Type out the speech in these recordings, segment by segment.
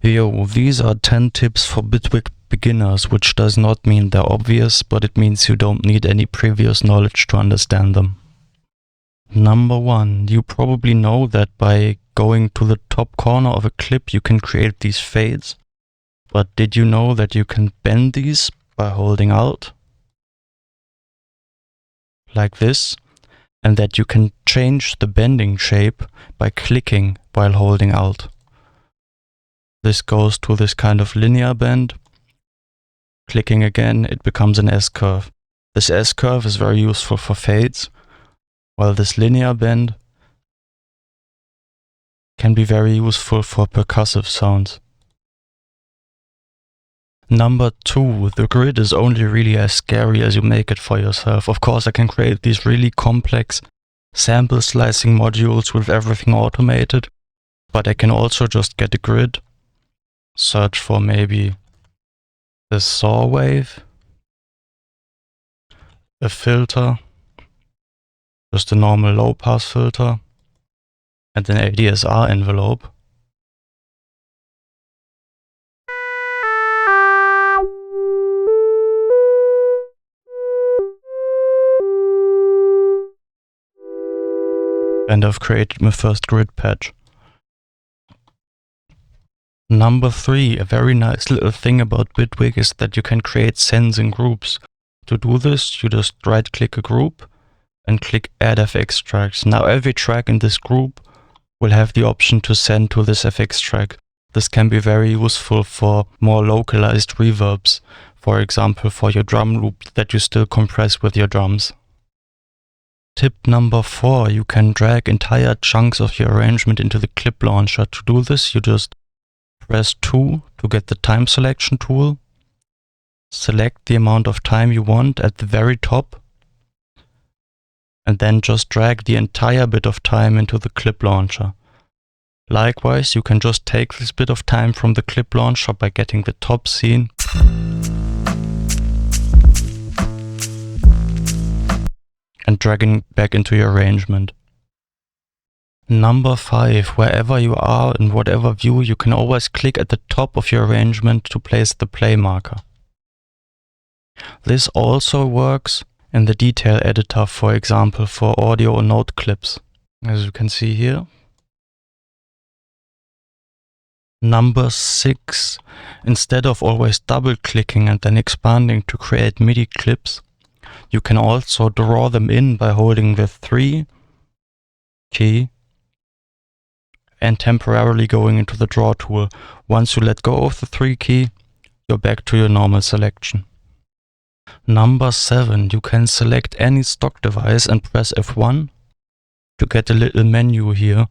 Yo, these are 10 tips for Bitwig beginners, which does not mean they're obvious, but it means you don't need any previous knowledge to understand them. Number 1, you probably know that by going to the top corner of a clip you can create these fades. But did you know that you can bend these by holding Alt? Like this. And that you can change the bending shape by clicking while holding Alt. This goes to this kind of linear bend. Clicking again, it becomes an S-curve. This S-curve is very useful for fades, while this linear bend can be very useful for percussive sounds. Number 2, the grid is only really as scary as you make it for yourself. Of course, I can create these really complex sample slicing modules with everything automated, but I can also just get a grid, search for maybe the saw wave, a filter, just a normal low pass filter, and an ADSR envelope. And I've created my first grid patch. Number 3, a very nice little thing about Bitwig is that you can create sends in groups. To do this, you just right click a group and click add FX tracks. Now every track in this group will have the option to send to this FX track. This can be very useful for more localized reverbs, for example for your drum loop that you still compress with your drums. Tip number 4, you can drag entire chunks of your arrangement into the clip launcher. To do this, you just press 2 to get the time selection tool. Select the amount of time you want at the very top. And then just drag the entire bit of time into the clip launcher. Likewise, you can just take this bit of time from the clip launcher by getting the top scene. And dragging back into your arrangement. Number 5, wherever you are in whatever view, you can always click at the top of your arrangement to place the play marker. This also works in the detail editor, for example, for audio note clips, as you can see here. Number 6, instead of always double clicking and then expanding to create MIDI clips, you can also draw them in by holding the 3 key and temporarily going into the draw tool. Once you let go of the 3 key, you're back to your normal selection. Number 7, you can select any stock device and press F1 to get a little menu here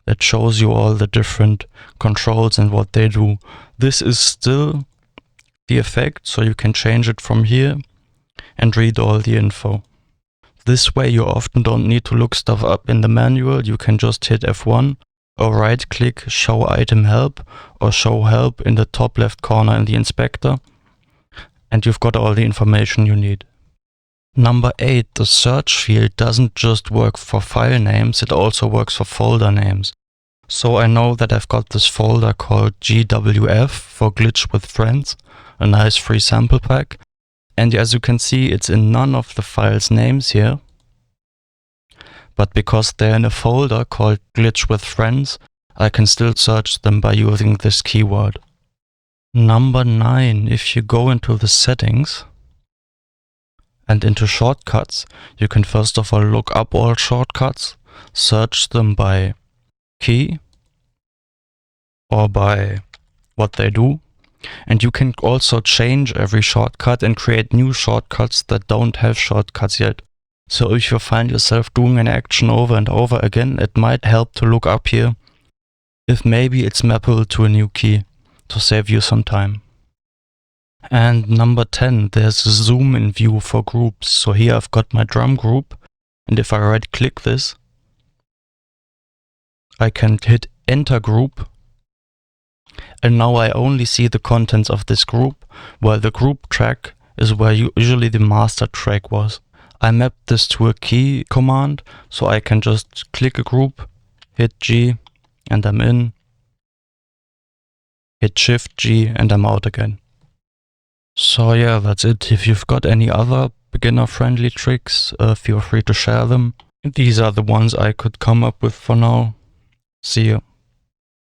that shows you all the different controls and what they do. This is still the effect, so you can change it from here and read all the info. This way you often don't need to look stuff up in the manual. You can just hit F1 or right click show item help or show help in the top left corner in the inspector, and you've got all the information you need. Number 8, the search field doesn't just work for file names, it also works for folder names. So I know that I've got this folder called GWF for Glitch with Friends, a nice free sample pack. And as you can see, it's in none of the files' names here. But because they're in a folder called Glitch with Friends, I can still search them by using this keyword. Number 9, if you go into the settings and into shortcuts, you can first of all look up all shortcuts, search them by key or by what they do. And you can also change every shortcut and create new shortcuts that don't have shortcuts yet. So if you find yourself doing an action over and over again, it might help to look up here if maybe it's mappable to a new key to save you some time. And number 10, there's a zoom in view for groups. So here I've got my drum group, and if I right click this, I can hit enter group. And now I only see the contents of this group, while the group track is where usually the master track was. I mapped this to a key command, so I can just click a group, hit G, and I'm in. hit Shift G, and I'm out again. So yeah, that's it. If you've got any other beginner-friendly tricks, feel free to share them. These are the ones I could come up with for now. See you.